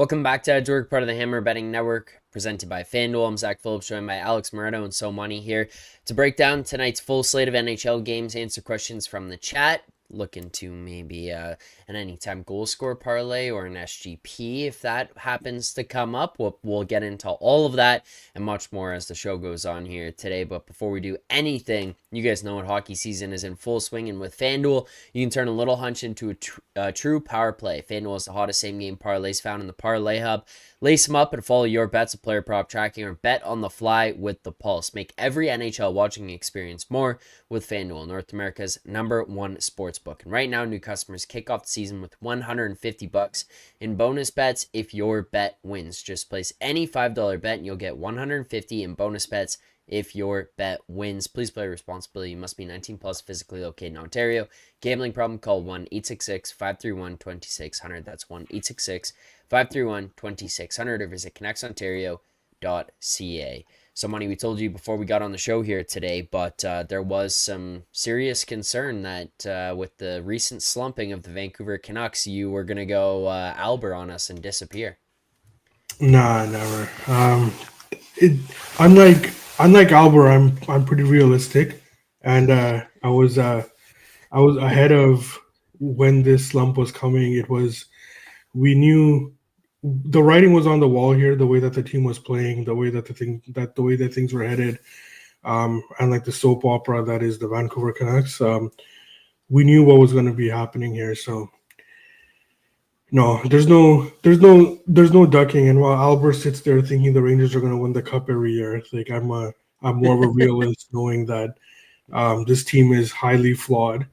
Welcome back to Edge Work, part of the Hammer Betting Network, presented by FanDuel. I'm Zack Phillips, joined by Alex Moretto and So Money here to break down tonight's full slate of NHL games, answer questions from the chat, look into maybe an anytime goal score parlay or an SGP if that happens to come up. We'll get into all of that and much more as the show goes on here today. But before we do anything, you guys know what hockey season is in full swing, and with FanDuel, you can turn a little hunch into a true power play. FanDuel is the hottest same-game parlays found in the Parlay Hub. Lace them up and follow your bets of player prop tracking or bet on the fly with the Pulse. Make every NHL watching experience more with FanDuel, North America's #1 sportsbook. And right now, new customers kick off the season with $150 in bonus bets if your bet wins. Just place any $5 bet and you'll get $150 in bonus bets if your bet wins. Please play responsibly. You must be 19 plus, physically located in Ontario. Gambling problem? Call 1-866-531-2600. That's 1-866-531-2600 or visit connectsontario.ca. So, Money, we told you before we got on the show here today, but there was some serious concern that with the recent slumping of the Vancouver Canucks, you were going to go Albert on us and disappear. Nah, never. Unlike Albert, I'm pretty realistic, and I was ahead of when this slump was coming. We knew the writing was on the wall here. The way that the team was playing, the way that things were headed, and like the soap opera that is the Vancouver Canucks. We knew what was going to be happening here. So no, there's no ducking. And while Albert sits there thinking the Rangers are going to win the cup every year, like I'm more of a realist, knowing that this team is highly flawed,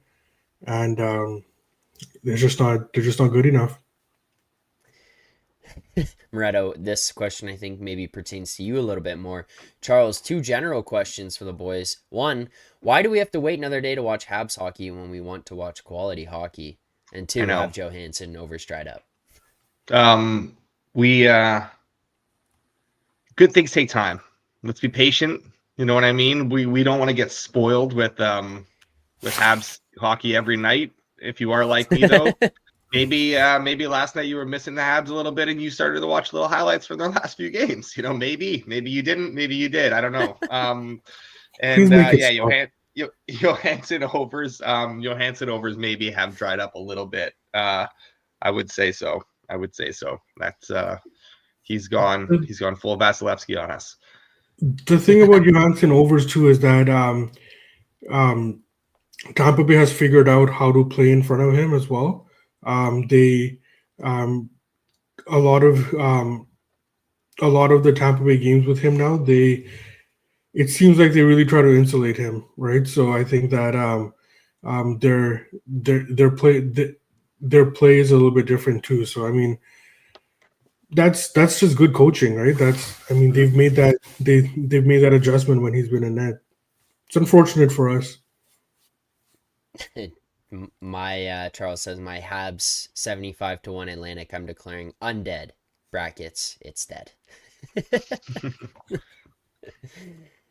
and they're just not good enough. Moretto, this question I think maybe pertains to you a little bit more. Charles, two general questions for the boys. One, why do we have to wait another day to watch Habs hockey when we want to watch quality hockey? And two, have Johansson overstride up. Good things take time. Let's be patient. You know what I mean? We don't want to get spoiled with Habs hockey every night. If you are like me though, maybe last night you were missing the Habs a little bit and you started to watch little highlights from their last few games. You know, maybe you didn't, maybe you did. I don't know. Johansson overs maybe have dried up a little bit. I would say so. That's he's gone full Vasilevsky on us. The thing about Johansson overs too is that Tampa Bay has figured out how to play in front of him as well. A lot of the Tampa Bay games with him now, it seems like they really try to insulate him, right? So I think that their play is a little bit different too. So I mean, that's just good coaching, right? They've made that adjustment when he's been in net. It's unfortunate for us. My Charles says my Habs 75-1 Atlantic. I'm declaring undead. Brackets. It's dead.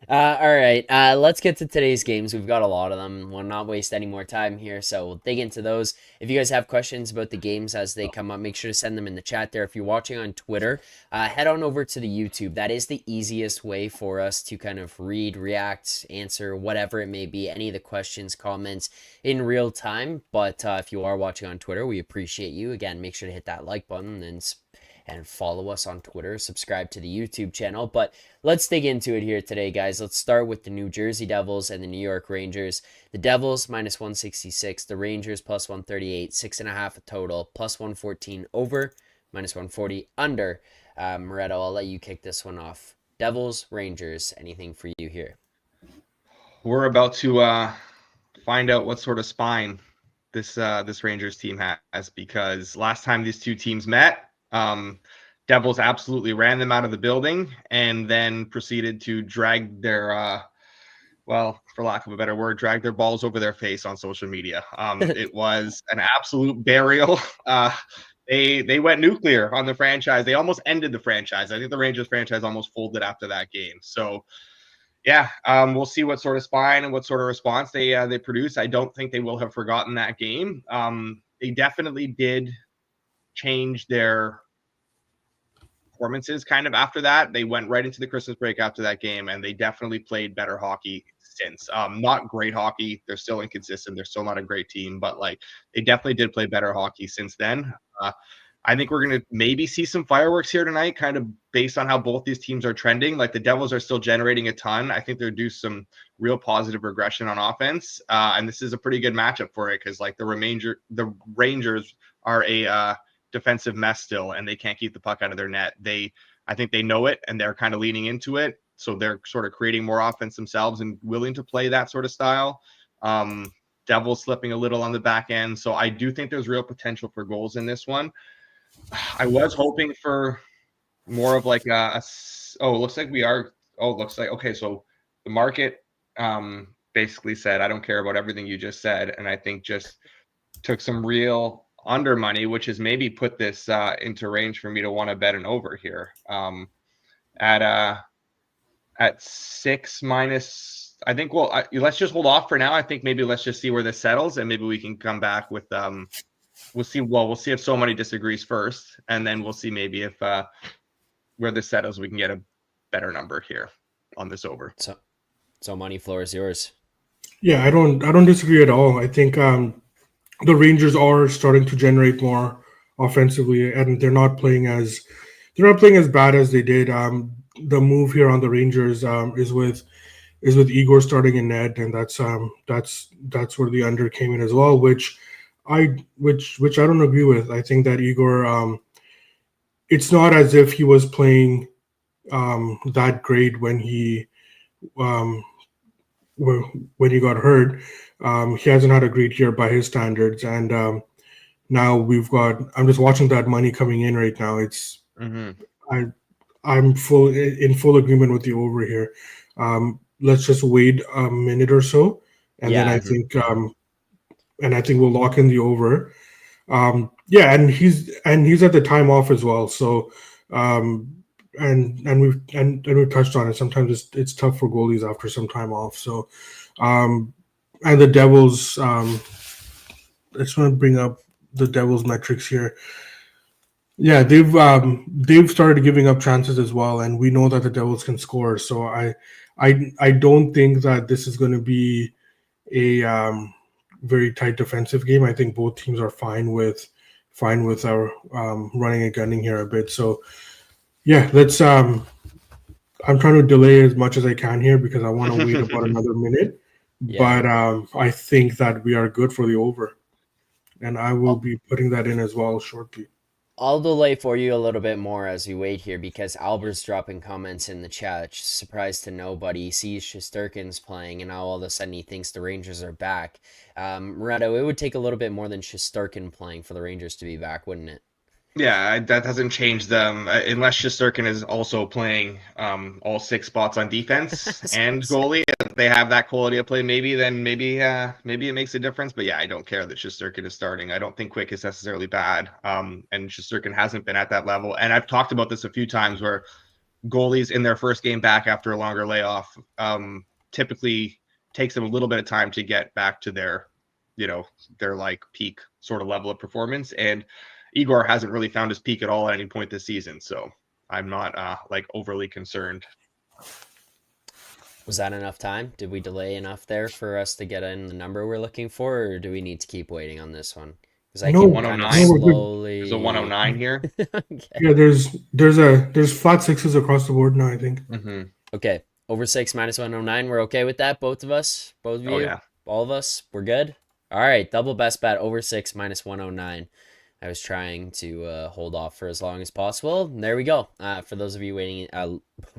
All right, let's get to today's games. We've got a lot of them. We'll not waste any more time here, so we'll dig into those. If you guys have questions about the games as they come up, make sure to send them in the chat there. If you're watching on Twitter, head on over to the YouTube. That is the easiest way for us to kind of read, react, answer, whatever it may be, any of the questions, comments in real time. But if you are watching on Twitter, we appreciate you. Again, make sure to hit that like button and follow us on Twitter, subscribe to the YouTube channel. But let's dig into it here today, guys. Let's start with the New Jersey Devils and the New York Rangers. The Devils -166, the Rangers +138, 6.5 a total, +114 over, -140 under. Moretto, I'll let you kick this one off. Devils, Rangers, anything for you here? We're about to find out what sort of spine this Rangers team has, because last time these two teams met, Devils absolutely ran them out of the building and then proceeded to drag their, for lack of a better word, drag their balls over their face on social media. It was an absolute burial. They went nuclear on the franchise. They almost ended the franchise. I think the Rangers franchise almost folded after that game. So, yeah, we'll see what sort of spine and what sort of response they produce. I don't think they will have forgotten that game. They definitely did change their performances kind of after that. They went right into the Christmas break after that game, and they definitely played better hockey since. Not great hockey. They're still inconsistent. They're still not a great team, but like they definitely did play better hockey since then. I think we're going to maybe see some fireworks here tonight, kind of based on how both these teams are trending. Like the Devils are still generating a ton. I think they're due some real positive regression on offense. And this is a pretty good matchup for it because like the Rangers are a defensive mess still, and they can't keep the puck out of their net. I think they know it, and they're kind of leaning into it. So they're sort of creating more offense themselves and willing to play that sort of style. Devils slipping a little on the back end. So I do think there's real potential for goals in this one. I was hoping for more of like looks like okay, so the market basically said I don't care about everything you just said, and I think just took some real under money, which has maybe put this into range for me to want to bet an over here at 6 minus. I think let's just hold off for now. I think maybe let's just see where this settles, and maybe we can come back with we'll see if so many disagrees first, and then we'll see maybe if where this settles, we can get a better number here on this over. So money floor is yours. Yeah, I don't disagree at all. I think the Rangers are starting to generate more offensively, and they're not playing as bad as they did. The move here on the Rangers is with Igor starting in net, and that's where the under came in as well, which I don't agree with. I think that Igor, it's not as if he was playing that great when he got hurt. He hasn't had a great year by his standards, and now I'm just watching that money coming in right now. It's I'm in full agreement with the over here. Let's just wait a minute or so, and then I think we'll lock in the over. And he's at the time off as well. So and we've touched on it. Sometimes it's tough for goalies after some time off. So and the Devils, I just want to bring up the Devils metrics here. Yeah, they've started giving up chances as well, and we know that the Devils can score. So I don't think that this is going to be a very tight defensive game. I think both teams are fine with our running and gunning here a bit. So yeah, let's. I'm trying to delay as much as I can here because I want to wait about another minute. Yeah. But I think that we are good for the over, and I will be putting that in as well shortly. I'll delay for you a little bit more as we wait here because Albert's dropping comments in the chat. Surprise to nobody. He sees Shesterkin's playing and now all of a sudden he thinks the Rangers are back. Moretto, it would take a little bit more than Shesterkin playing for the Rangers to be back, wouldn't it? Yeah, that doesn't change them unless Shesterkin is also playing all 6 spots on defense and goalie. If they have that quality of play, maybe it makes a difference. But yeah, I don't care that Shesterkin is starting. I don't think Quick is necessarily bad, and Shesterkin hasn't been at that level. And I've talked about this a few times where goalies in their first game back after a longer layoff typically takes them a little bit of time to get back to their like peak sort of level of performance. And Igor hasn't really found his peak at all at any point this season, so I'm not like overly concerned. Was that enough time? Did we delay enough there for us to get in the number we're looking for, or do we need to keep waiting on this one? Because I keep 109 slowly. There's a 109 here. Okay. Yeah, there's flat sixes across the board now, I think. Mm-hmm. Okay, over 6 minus 109. We're okay with that, both of us, both of you, all of us. We're good. All right, double best bet over 6 minus 109. I was trying to hold off for as long as possible. There we go. For those of you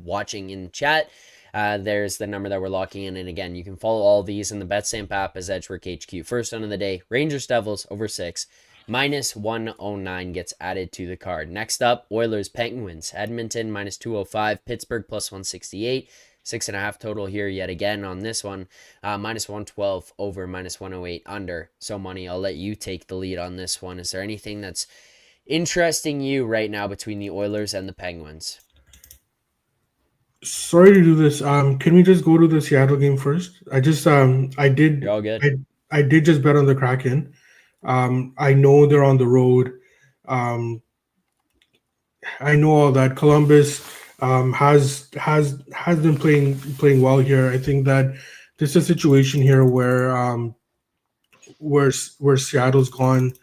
watching in chat, there's the number that we're locking in. And again, you can follow all these in the BetStamp app as Edgework HQ. First one of the day, Rangers Devils over 6. Minus 109 gets added to the card. Next up, Oilers Penguins. Edmonton minus 205. Pittsburgh plus 168. 6.5 total here yet again on this one. Minus 112 over, minus 108 under. So money, I'll let you take the lead on this one. Is there anything that's interesting you right now between the Oilers and the Penguins? Sorry to do this. Can we just go to the Seattle game first? I did. You're all good. I did just bet on the Kraken. I know they're on the road. I know all that. Columbus has been playing well here. I think that this is a situation here where Seattle's gone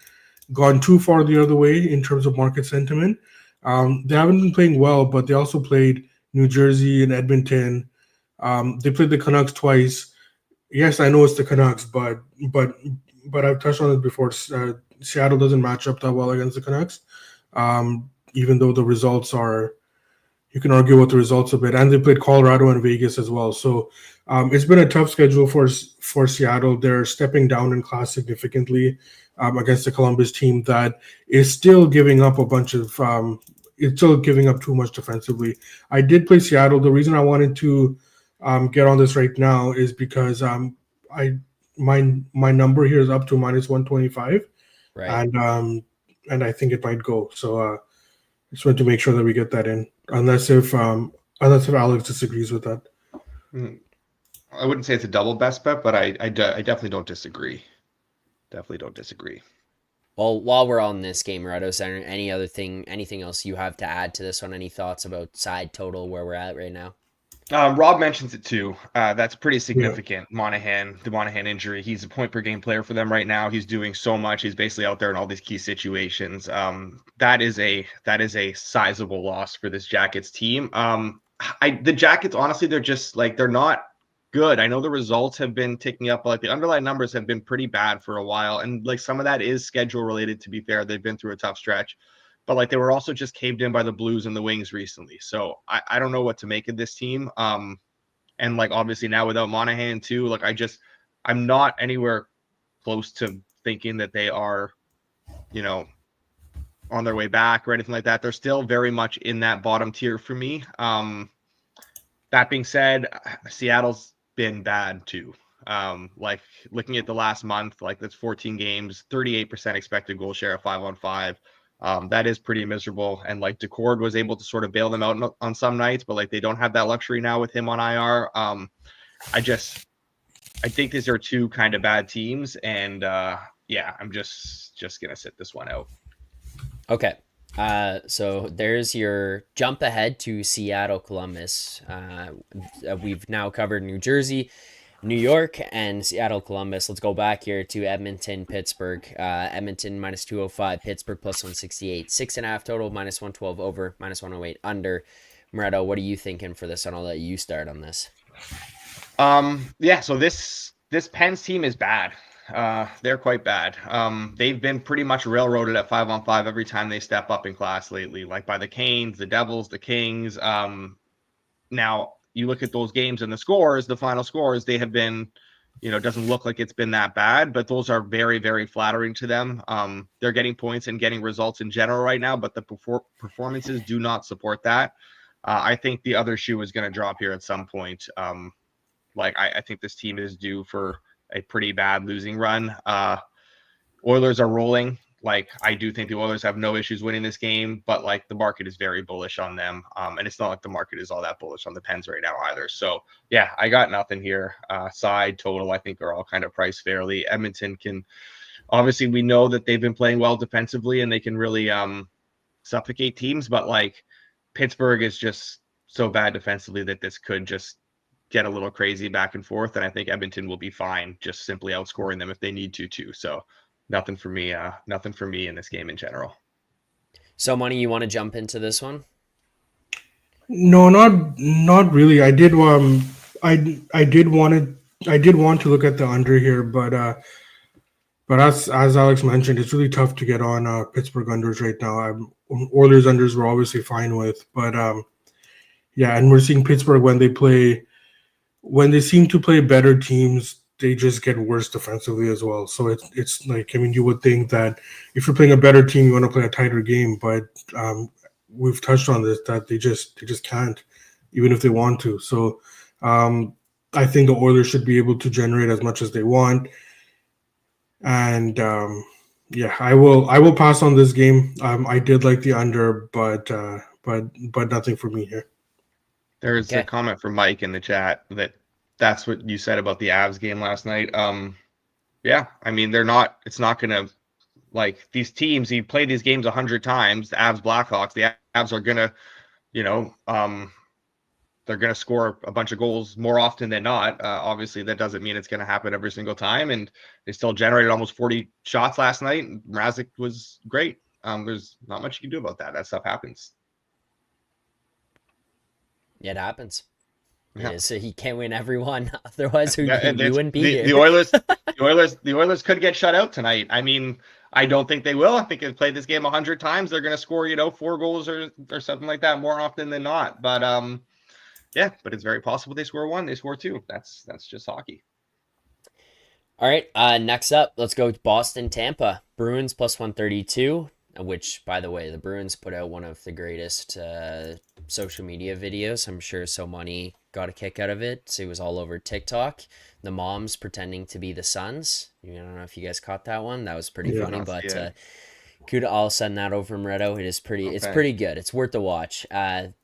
too far the other way in terms of market sentiment. They haven't been playing well, but they also played New Jersey and Edmonton. They played the Canucks twice. Yes, I know it's the Canucks, but but I've touched on it before. Seattle doesn't match up that well against the Canucks, even though the results are. You can argue what the results a bit, and they played Colorado and Vegas as well. So it's been a tough schedule for Seattle. They're stepping down in class significantly against the Columbus team that is still giving up a bunch of. It's still giving up too much defensively. I did play Seattle. The reason I wanted to get on this right now is because I my number here is up to -125, Right. and I think it might go. So just want to make sure that we get that in, unless if Alex disagrees with that. I wouldn't say it's a double best bet, but I definitely don't disagree. Definitely don't disagree. Well, while we're on this game, Moretto, is there anything else you have to add to this one? Any thoughts about side total where we're at right now? Rob mentions it too. That's pretty Yeah. significant. The Monahan injury. He's a point per game player for them right now. He's doing so much. He's basically out there in all these key situations. That is a sizable loss for this Jackets team. The Jackets, honestly, they're not good. I know the results have been ticking up, but like the underlying numbers have been pretty bad for a while. And like some of that is schedule related, to be fair. They've been through a tough stretch. But like they were also just caved in by the Blues and the Wings recently. So I don't know what to make of this team. And like obviously now without Monahan too, like I'm not anywhere close to thinking that they are, on their way back or anything like that. They're still very much in that bottom tier for me. That being said, Seattle's been bad too. Like looking at the last month, like that's 14 games, 38% expected goal share of 5-on-5. That is pretty miserable. And like Decord was able to sort of bail them out on some nights, but like they don't have that luxury now with him on IR. I think these are two kind of bad teams. And I'm just going to sit this one out. Okay. So there's your jump ahead to Seattle, Columbus. We've now covered New Jersey, New York, and Seattle, Columbus. Let's go back here to Edmonton, Pittsburgh. Edmonton -205, Pittsburgh +168, 6.5 total, -112 over, -108 under. Moretto, what are you thinking for this? And I'll let you start on this. So this Pens team is bad. They're quite bad. They've been pretty much railroaded at 5-on-5 every time they step up in class lately, like by the Canes, the Devils, the Kings. Now you look at those games and the final scores, they have been, doesn't look like it's been that bad, but those are very, very flattering to them. They're getting points and getting results in general right now, but the performances do not support that. I think the other shoe is going to drop here at some point. I think this team is due for a pretty bad losing run. Oilers are rolling. Like, I do think the Oilers have no issues winning this game, but like the market is very bullish on them. And it's not like the market is all that bullish on the Pens right now either. So yeah, I got nothing here. Side total, I think are all kind of priced fairly. Edmonton obviously we know that they've been playing well defensively and they can really suffocate teams, but like Pittsburgh is just so bad defensively that this could just get a little crazy back and forth. And I think Edmonton will be fine, just simply outscoring them if they need to too. So nothing for me in this game in general. So, Money, you want to jump into this one? No, not really. I did want to look at the under here, but as Alex mentioned, it's really tough to get on Pittsburgh unders right now. Oilers unders we're obviously fine with, but and we're seeing Pittsburgh when they seem to play better teams, they just get worse defensively as well. So it's like, I mean, you would think that if you're playing a better team, you want to play a tighter game, but we've touched on this that they just can't, even if they want to. So I think the Oilers should be able to generate as much as they want, and I will pass on this game. I did like the under, but nothing for me here. There's a comment from Mike in the chat that's what you said about the Avs game last night. I mean, it's not going to, like, these teams, you play these games 100 times, the Avs Blackhawks, the Habs are gonna, you know, they're going to score a bunch of goals more often than not. Obviously, that doesn't mean it's going to happen every single time. And they still generated almost 40 shots last night. And Mrazek was great. There's not much you can do about that. That stuff happens. It happens. Yeah. So he can't win every one. Otherwise, we wouldn't be here. The Oilers could get shut out tonight. I mean, I don't think they will. I think they've played this game 100 times. They're going to score, 4 goals or something like that more often than not. But yeah, but it's very possible they score 1, they score 2. That's just hockey. All right, next up, let's go with Boston, Tampa. Bruins plus 132, which, by the way, the Bruins put out one of the greatest social media videos. I'm sure So Money got a kick out of it. So it was all over TikTok. The moms pretending to be the sons. I don't know if you guys caught that one. That was pretty funny, but I'll send that over, Moretto. It's pretty good. It's worth the watch.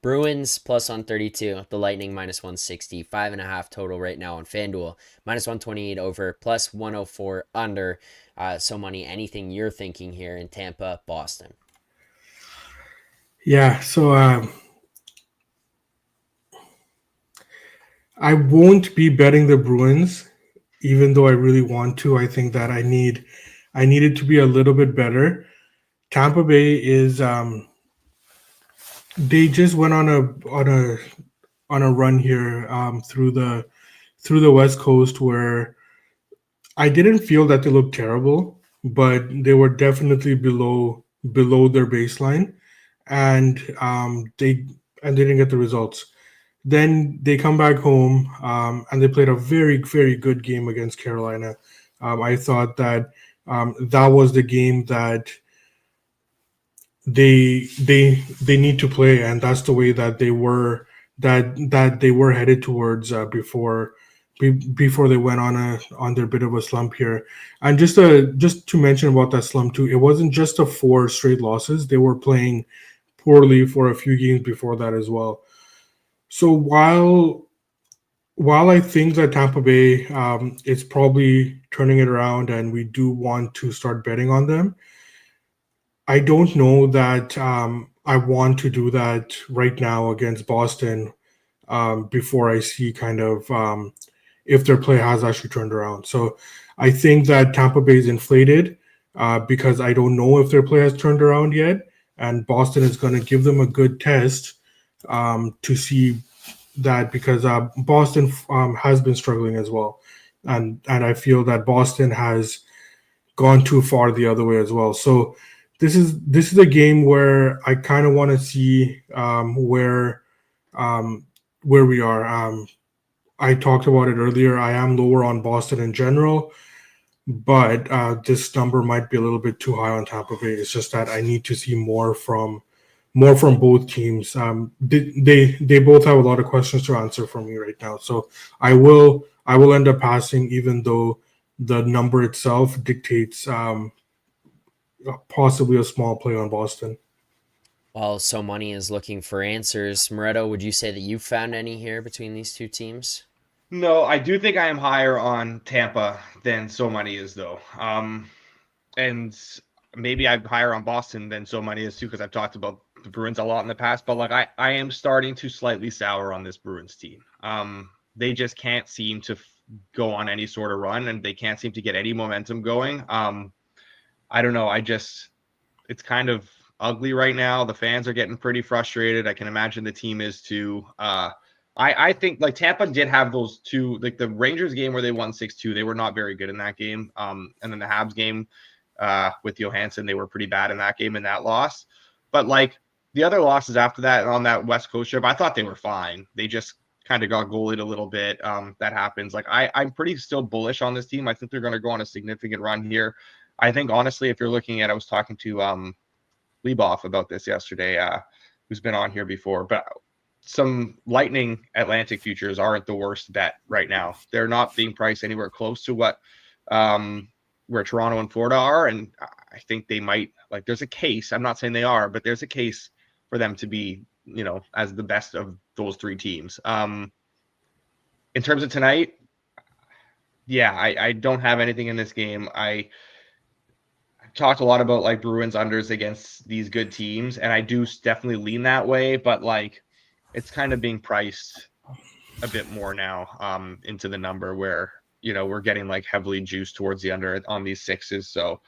Bruins plus 132, the Lightning minus 160, 5.5 total right now on FanDuel, minus 128 over, plus 104 under. So Money, anything you're thinking here in Tampa, Boston? Yeah, so I won't be betting the Bruins, even though I really want to. I think that I need it to be a little bit better. Tampa Bay is they just went on a run here through the West Coast where I didn't feel that they looked terrible, but they were definitely below their baseline, and they didn't get the results. Then they come back home and they played a very, very good game against Carolina. I thought that that was the game that they need to play, and that's the way that they were headed towards before they went on their bit of a slump here. And just to mention about that slump too, it wasn't just the 4 straight losses. They were playing poorly for a few games before that as well. So while I think that Tampa Bay is probably turning it around and we do want to start betting on them, I don't know that I want to do that right now against Boston before I see kind of if their play has actually turned around. So I think that Tampa Bay is inflated because I don't know if their play has turned around yet. And Boston is going to give them a good test to see that, because Boston has been struggling as well. And I feel that Boston has gone too far the other way as well. So this is a game where I kind of want to see where we are. I talked about it earlier. I am lower on Boston in general, but this number might be a little bit too high on Tampa Bay. It's just that I need to see more from both teams. They both have a lot of questions to answer for me right now. So I will end up passing, even though the number itself dictates possibly a small play on Boston. Well, So Money is looking for answers. Moretto, would you say that you found any here between these two teams? No, I do think I am higher on Tampa than So Money is, though. And maybe I'm higher on Boston than So Money is too, because I've talked about the Bruins a lot in the past. But like I am starting to slightly sour on this Bruins team. They just can't seem to go on any sort of run, and they can't seem to get any momentum going. I don't know. It's kind of ugly right now. The fans are getting pretty frustrated. I can imagine the team is too. I think like Tampa did have those two, like the Rangers game where they won 6-2. They were not very good in that game. And then the Habs game with Johansson, they were pretty bad in that game and that loss. But like the other losses after that on that West Coast trip, I thought they were fine. They just kind of got goalied a little bit. That happens. Like I'm pretty still bullish on this team. I think they're going to go on a significant run here. I think honestly, if you're looking at, I was talking to Lieboff about this yesterday, who's been on here before, but some Lightning Atlantic futures aren't the worst bet right now. They're not being priced anywhere close to what where Toronto and Florida are, and I think they might, like, there's a case. I'm not saying they are, but there's a case for them to be, as the best of those 3 teams. In terms of tonight, yeah, I don't have anything in this game. talked a lot about like Bruins unders against these good teams, and I do definitely lean that way, but like it's kind of being priced a bit more now into the number where, we're getting like heavily juiced towards the under on these sixes. So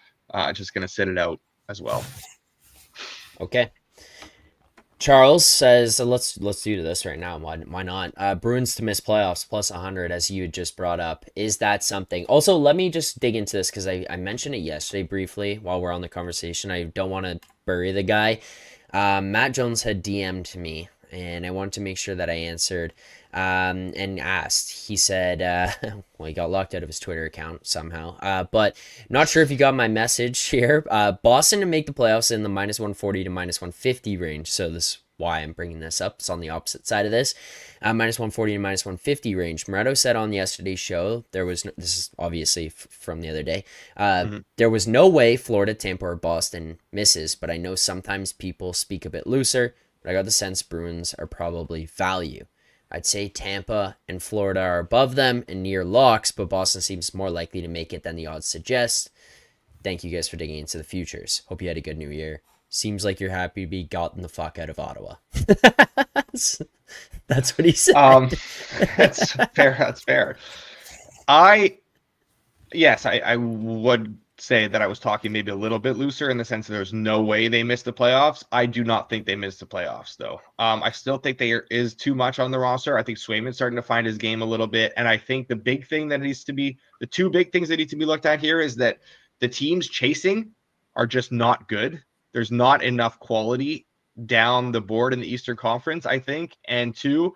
just going to sit it out as well. Okay. Charles says, let's do this right now. Why not? Bruins to miss playoffs plus 100, as you just brought up. Is that something? Also, let me just dig into this because I mentioned it yesterday briefly while we're on the conversation. I don't want to bury the guy. Matt Jones had DM'd me, and I wanted to make sure that I answered and asked. He said, well, he got locked out of his Twitter account somehow. But not sure if you got my message here. Boston to make the playoffs in the minus 140 to minus 150 range. So this is why I'm bringing this up. It's on the opposite side of this. Minus 140 to minus 150 range. Moretto said on yesterday's show, this is obviously from the other day, there was no way Florida, Tampa, or Boston misses, but I know sometimes people speak a bit looser, but I got the sense Bruins are probably value. I'd say Tampa and Florida are above them and near locks, but Boston seems more likely to make it than the odds suggest. Thank you guys for digging into the futures. Hope you had a good new year. Seems like you're happy to be gotten the fuck out of Ottawa. That's what he said. That's fair. That's fair. Yes, I would say that I was talking maybe a little bit looser in the sense that there's no way they missed the playoffs. I do not think they missed the playoffs, though. I still think there is too much on the roster. I think Swayman's starting to find his game a little bit. And I think the two big things that need to be looked at here is that the teams chasing are just not good. There's not enough quality down the board in the Eastern Conference, I think. And two,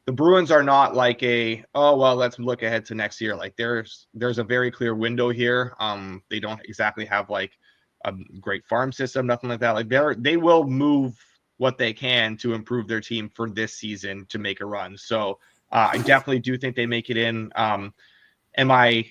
the Bruins are not like let's look ahead to next year. Like there's a very clear window here. They don't exactly have like a great farm system, nothing like that. Like they will move what they can to improve their team for this season to make a run. So I definitely do think they make it in. Am I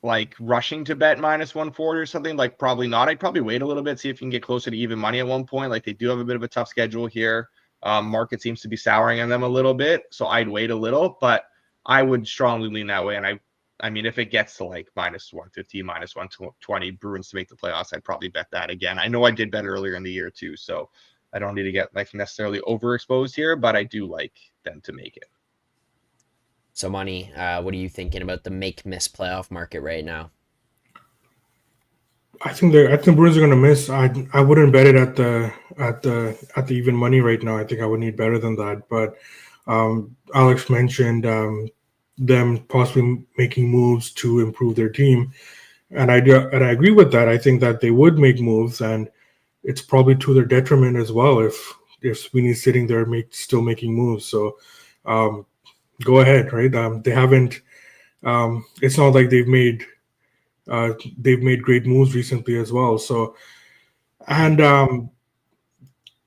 like rushing to bet minus 140 or something? Like probably not. I'd probably wait a little bit, see if you can get closer to even money at one point. Like they do have a bit of a tough schedule here. Market seems to be souring on them a little bit, so I'd wait a little, but I would strongly lean that way. And I mean, if it gets to like minus 150, minus 120 Bruins to make the playoffs, I'd probably bet that again. I know I did bet earlier in the year too, so I don't need to get like necessarily overexposed here, but I do like them to make it. So, Money, what are you thinking about the make-miss playoff market right now? I think Bruins are going to miss. I wouldn't bet it at the even money right now. I think I would need better than that. But Alex mentioned them possibly making moves to improve their team, and I agree with that. I think that they would make moves, and it's probably to their detriment as well if Sweeney's sitting there still making moves. So go ahead, right? They haven't. It's not like they've made great moves recently as well. So, and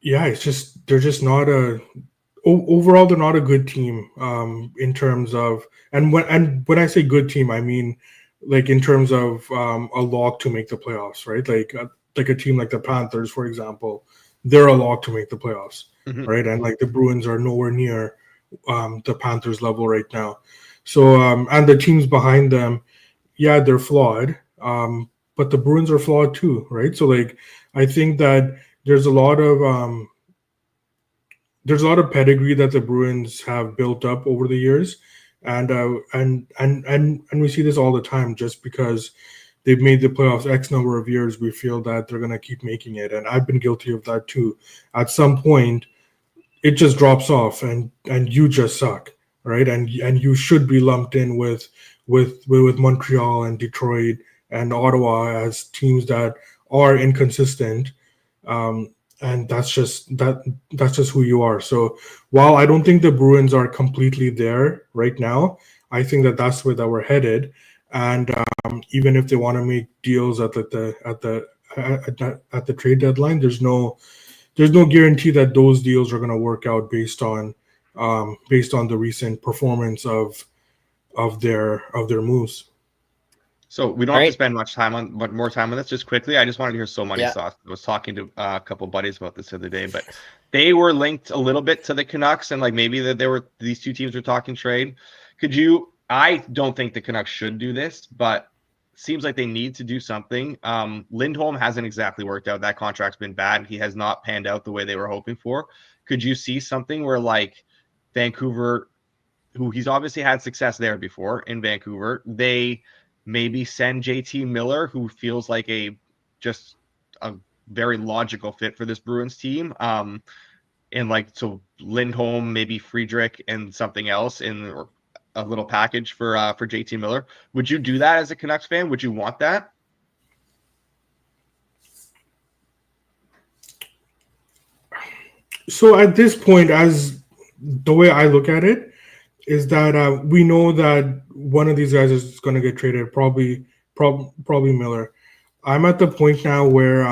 it's just they're just not overall they're not a good team in terms of and when I say good team, I mean like in terms of a lock to make the playoffs, right? Like a team like the Panthers, for example, they're a lock to make the playoffs, right? And like the Bruins are nowhere near the Panthers level right now. So and the teams behind them, yeah, they're flawed, but the Bruins are flawed too, right? So like I think that there's a lot of pedigree that the Bruins have built up over the years, and we see this all the time. Just because they've made the playoffs X number of years, we feel that they're going to keep making it, and I've been guilty of that too. At some point, it just drops off, and you just suck, right? And you should be lumped in with Montreal and Detroit and Ottawa as teams that are inconsistent, and that's just who you are. So while I don't think the Bruins are completely there right now, I think that that's where that we're headed. And even if they want to make deals at the trade deadline, there's no guarantee that those deals are going to work out based on the recent performance of their moves. So we don't have to spend more time on this. Just quickly, I just wanted to hear so many thoughts. I was talking to a couple buddies about this the other day, but they were linked a little bit to the Canucks, and like maybe that these two teams were talking trade. I don't think the Canucks should do this, but seems like they need to do something. Lindholm hasn't exactly worked out. That contract's been bad. He has not panned out the way they were hoping for. Could you see something where like Vancouver, who he's obviously had success there before in Vancouver, they maybe send JT Miller, who feels like just a very logical fit for this Bruins team. And like, so Lindholm, maybe Friedrich and something else in a little package for JT Miller. Would you do that as a Canucks fan? Would you want that? So at this point, as the way I look at it, is that we know that one of these guys is going to get traded, probably Miller. I'm at the point now where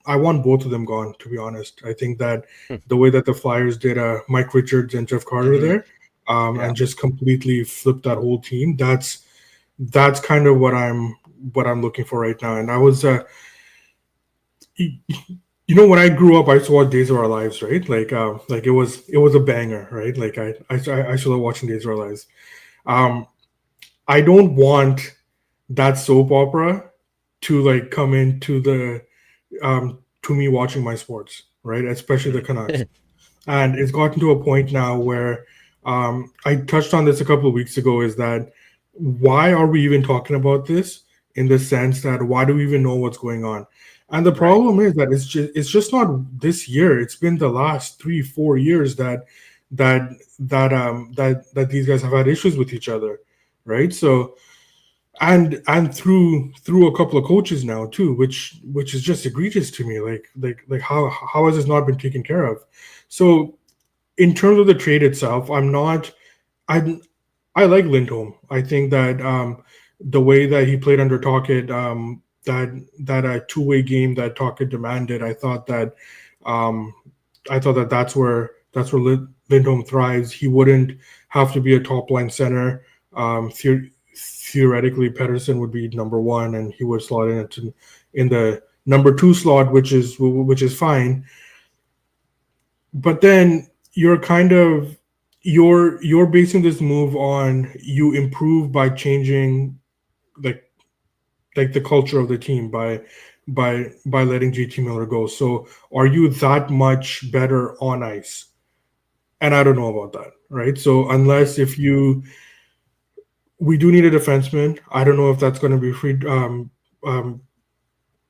I want both of them gone, to be honest. I think that the way that the Flyers did Mike Richards and Jeff Carter there, and just completely flipped that whole team, that's kind of what I'm looking for right now. And I was when I grew up, I saw Days of Our Lives, right? Like it was a banger, right? Like I started watching Days of Our Lives. I don't want that soap opera to like come into the to me watching my sports, right? Especially the Canucks. And it's gotten to a point now where I touched on this a couple of weeks ago, is that why are we even talking about this, in the sense that why do we even know what's going on? And the problem is that it's just not this year. It's been the last 3-4 years that these guys have had issues with each other, right? So and through a couple of coaches now too, which is just egregious to me. Like how has this not been taken care of? So in terms of the trade itself, I like Lindholm. I think that the way that he played under Tocchet, that two-way game that Tocchet demanded, I thought that that's where Lindholm thrives. He wouldn't have to be a top line center. Theoretically, Pettersson would be number one, and he would slot in the number two slot, which is fine. But then you're basing this move on you improve by changing like the culture of the team by letting JT Miller go. So are you that much better on ice? And I don't know about that, right? So unless we do need a defenseman. I don't know if that's going to be free.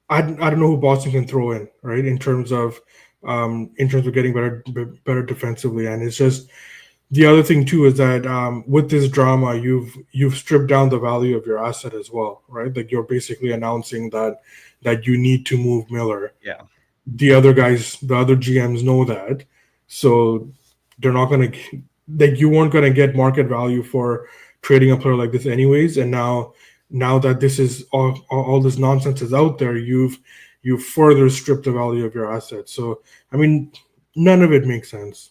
I don't know who Boston can throw in, right? In terms of getting better defensively. And it's just, the other thing too is that with this drama, you've stripped down the value of your asset as well, right? Like you're basically announcing that you need to move Miller. Yeah. The other GMs know that, so they're not going to, like, you weren't going to get market value for trading a player like this anyways. And now that this is all this nonsense is out there, you've further stripped the value of your assets. So I mean, none of it makes sense.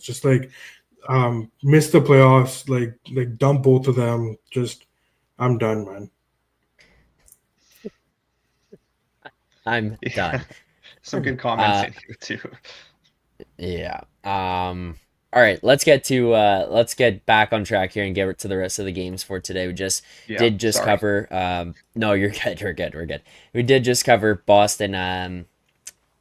Just like miss the playoffs, like dump both of them. Just, I'm done, man. I'm done. Some good comments in here too. Yeah. All right, let's get back on track here and get to the rest of the games for today. We did cover no, you're good. We're good. We did just cover Boston,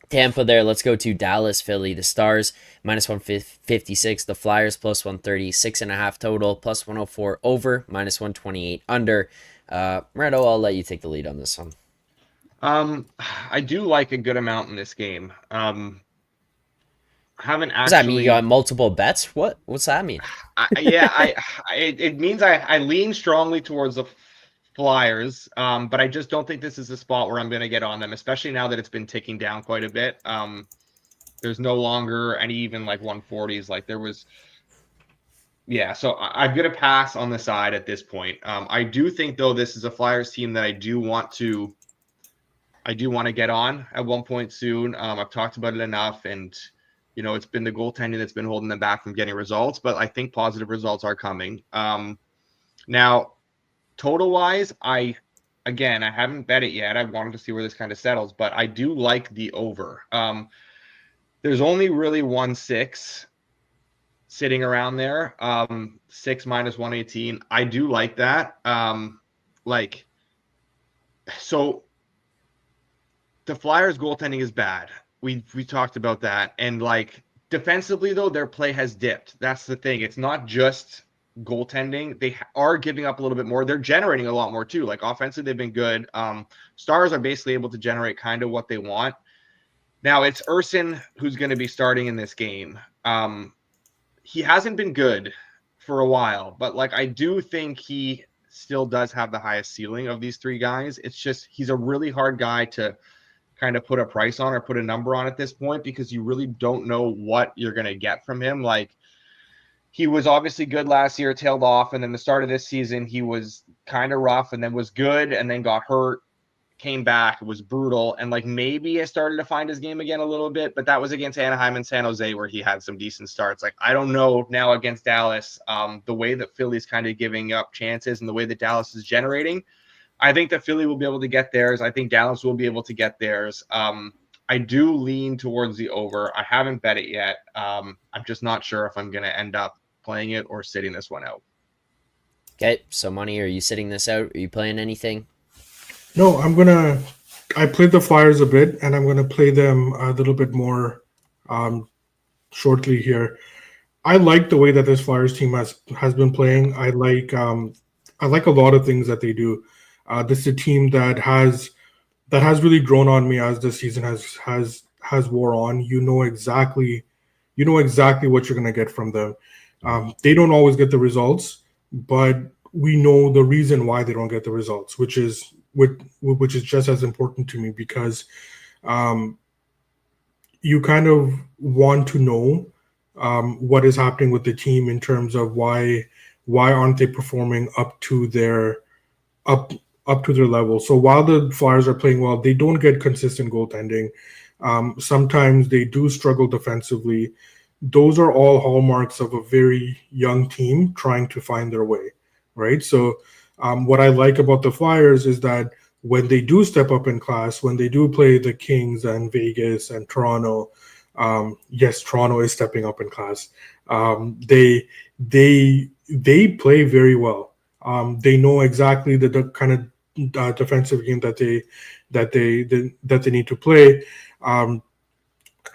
Tampa there. Let's go to Dallas, Philly. The Stars -156, the Flyers +130, 6.5 total, +104 over, -128 under. Moretto, I'll let you take the lead on this one. I do like a good amount in this game. Haven't actually. Does that mean you got multiple bets? What's that mean? It means I lean strongly towards the Flyers, but I just don't think this is a spot where I'm going to get on them, especially now that it's been ticking down quite a bit. There's no longer any even like 140s like there was. Yeah, so I'm going to pass on the side at this point. I do think, though, this is a Flyers team that I do want to get on at one point soon. I've talked about it enough, and it's been the goaltending that's been holding them back from getting results, but I think positive results are coming. Now, total-wise, I haven't bet it yet. I wanted to see where this kind of settles, but I do like the over. There's only really 1.6 sitting around there. 6 -118. I do like that. So the Flyers goaltending is bad. We talked about that. And like defensively though, their play has dipped. That's the thing. It's not just goaltending. They are giving up a little bit more. They're generating a lot more too. Like offensively, they've been good. Stars are basically able to generate kind of what they want. Now it's Urson who's going to be starting in this game. He hasn't been good for a while, but like I do think he still does have the highest ceiling of these three guys. It's just he's a really hard guy to kind of put a price on or put a number on at this point because you really don't know what you're going to get from him. Like he was obviously good last year, tailed off, and then the start of this season he was kind of rough and then was good and then got hurt, came back, it was brutal, and like maybe I started to find his game again a little bit, but that was against Anaheim and San Jose where he had some decent starts. Like I don't know now against Dallas, the way that Philly's kind of giving up chances and the way that Dallas is generating, I think that Philly will be able to get theirs. I think Dallas will be able to get theirs. I do lean towards the over. I haven't bet it yet. I'm just not sure if I'm going to end up playing it or sitting this one out. Okay, so money, are you sitting this out? Are you playing anything? No, I played the Flyers a bit, and I'm gonna play them a little bit more shortly here. I like the way that this Flyers team has been playing. I like a lot of things that they do. This is a team that has really grown on me as the season has wore on. You know exactly what you're gonna get from them. They don't always get the results, but we know the reason why they don't get the results, which is just as important to me because um, you kind of want to know what is happening with the team in terms of why aren't they performing up up to their level. So while the Flyers are playing well, they don't get consistent goaltending. Sometimes they do struggle defensively. Those are all hallmarks of a very young team trying to find their way, right? So what I like about the Flyers is that when they do step up in class, when they do play the Kings and Vegas and Toronto, yes, Toronto is stepping up in class. They play very well. They know exactly the kind of defensive game that they need to play. Um,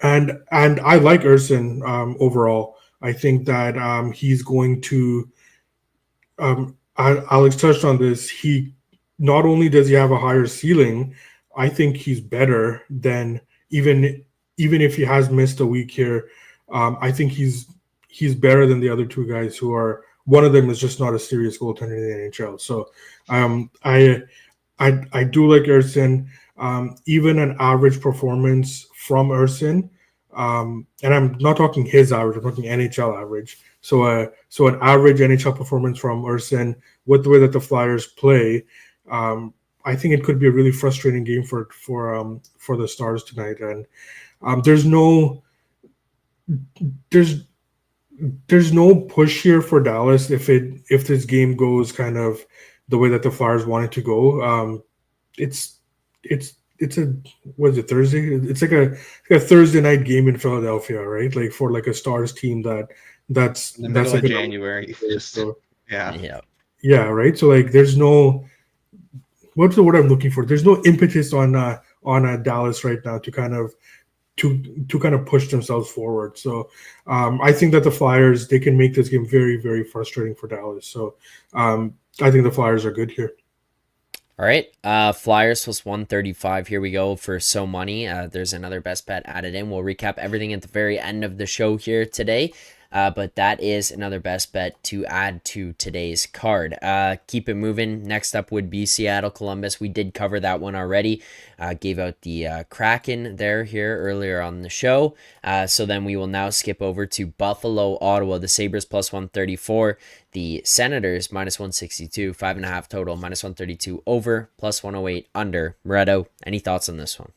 and I like Urson overall. I think that he's going to. Alex touched on this. He not only does he have a higher ceiling, I think he's better than even if he has missed a week here. I think he's better than the other two guys who are. One of them is just not a serious goaltender in the NHL. So um, I I do like Urson. Even an average performance from Urson, and I'm not talking his average. I'm talking NHL average. So an average NHL performance from Urson with the way that the Flyers play, I think it could be a really frustrating game for the Stars tonight. And there's no there's there's no push here for Dallas if this game goes kind of the way that the Flyers want it to go. It's it's a what is it Thursday? It's like a Thursday night game in Philadelphia, right? Like for like a Stars team In the that's middle like of January. Just so yeah. Yeah. yeah, right. So like there's no what's the word I'm looking for? There's no impetus on Dallas right now to kind of push themselves forward. So I think that the Flyers they can make this game very very frustrating for Dallas. So I think the Flyers are good here. All right. Flyers plus 135. Here we go for so money. There's another best bet added in. We'll recap everything at the very end of the show here today. But that is another best bet to add to today's card. Keep it moving. Next up would be Seattle Columbus. We did cover that one already. Gave out the Kraken here earlier on the show. So then we will now skip over to Buffalo, Ottawa. The Sabres plus 134. The Senators minus 162. 5.5 total. Minus 132 over. Plus 108 under. Moretto, any thoughts on this one?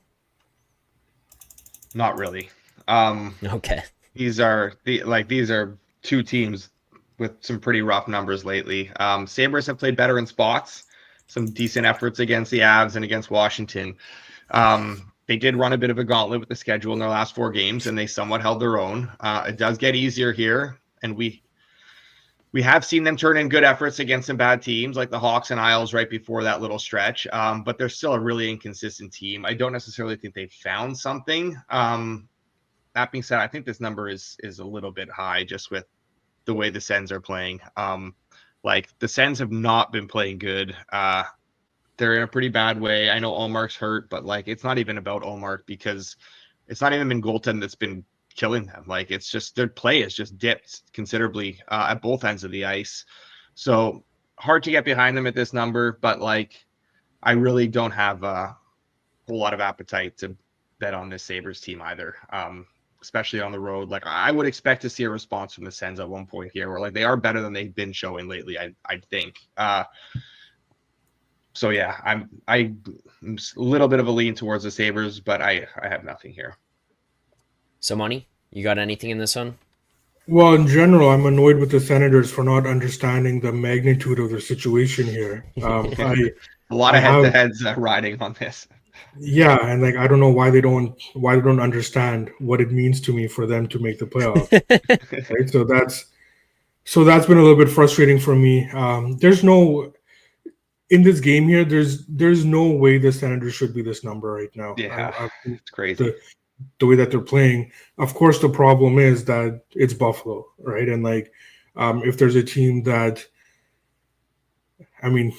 Not really. Okay. These are two teams with some pretty rough numbers lately. Sabres have played better in spots, some decent efforts against the Avs and against Washington. They did run a bit of a gauntlet with the schedule in their last 4 games, and they somewhat held their own. It does get easier here, and we have seen them turn in good efforts against some bad teams like the Hawks and Isles right before that little stretch. But they're still a really inconsistent team. I don't necessarily think they've found something. That being said, I think this number is a little bit high just with the way the Sens are playing. Like the Sens have not been playing good. They're in a pretty bad way. I know Allmark's hurt, but like it's not even about Allmark because it's not even been goaltending that's been killing them. Like it's just their play has just dipped considerably at both ends of the ice. So hard to get behind them at this number, but like I really don't have a whole lot of appetite to bet on this Sabres team either. Especially on the road. Like I would expect to see a response from the Sens at one point here where like they are better than they've been showing lately, I think. So yeah, I'm a little bit of a lean towards the Sabres, but I have nothing here. So Money, you got anything in this one? Well, in general, I'm annoyed with the Senators for not understanding the magnitude of their situation here. A lot of head-to-heads riding on this. Yeah, and like I don't know why they don't understand what it means to me for them to make the playoffs. Right? So that's been a little bit frustrating for me. There's no in this game here. There's no way the Senators should be this number right now. Yeah, it's crazy. The way that they're playing. Of course, the problem is that it's Buffalo, right? And like, if there's a team that, I mean,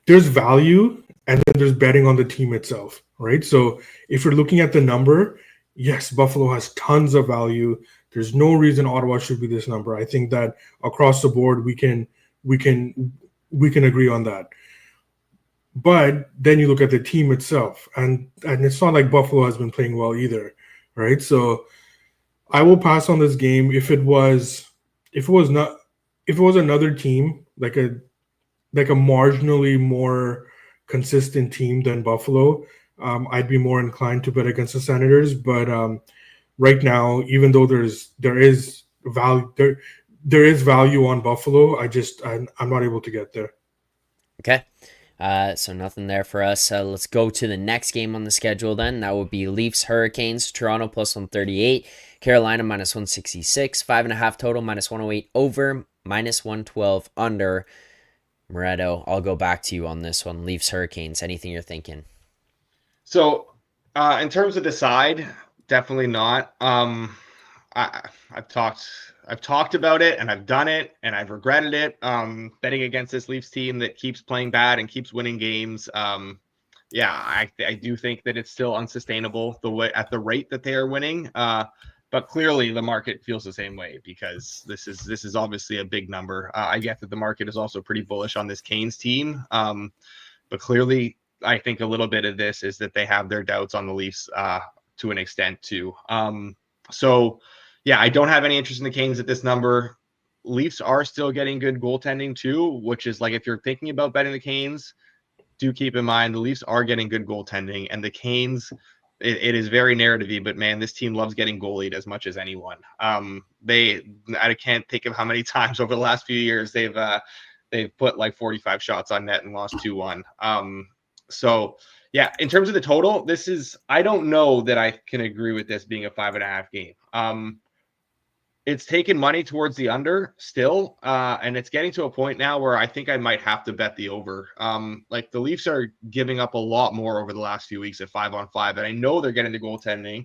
there's value and then there's betting on the team itself, right? So if you're looking at the number, yes, Buffalo has tons of value. There's no reason Ottawa should be this number. I think that across the board we can agree on that. But then you look at the team itself, and it's not like Buffalo has been playing well either, right? So I will pass on this game if it was another team like a marginally more consistent team than Buffalo. I'd be more inclined to bet against the Senators, but right now, even though there is value on Buffalo, I'm not able to get there. Okay. So nothing there for us. Let's go to the next game on the schedule then. That would be Leafs Hurricanes. Toronto plus 138. Carolina minus 166. 5.5 total, minus 108 over, minus 112 under. Moretto, I'll go back to you on this one. Leafs Hurricanes. Anything you're thinking? So in terms of the side, definitely not. I've talked about it and I've done it and I've regretted it. Betting against this Leafs team that keeps playing bad and keeps winning games. I do think that it's still unsustainable at the rate that they are winning. But clearly the market feels the same way because this is obviously a big number. I get that the market is also pretty bullish on this Canes team. But clearly I think a little bit of this is that they have their doubts on the Leafs to an extent too. Yeah, I don't have any interest in the Canes at this number. Leafs are still getting good goaltending too, which is like if you're thinking about betting the Canes, do keep in mind the Leafs are getting good goaltending, and the Canes, it is very narrative-y, but man, this team loves getting goalied as much as anyone. I can't think of how many times over the last few years they've put like 45 shots on net and lost 2-1. So yeah, in terms of the total, I don't know that I can agree with this being a 5.5 game. It's taken money towards the under still, and it's getting to a point now where I think I might have to bet the over. Like the Leafs are giving up a lot more over the last few weeks at 5-on-5, and I know they're getting the goaltending.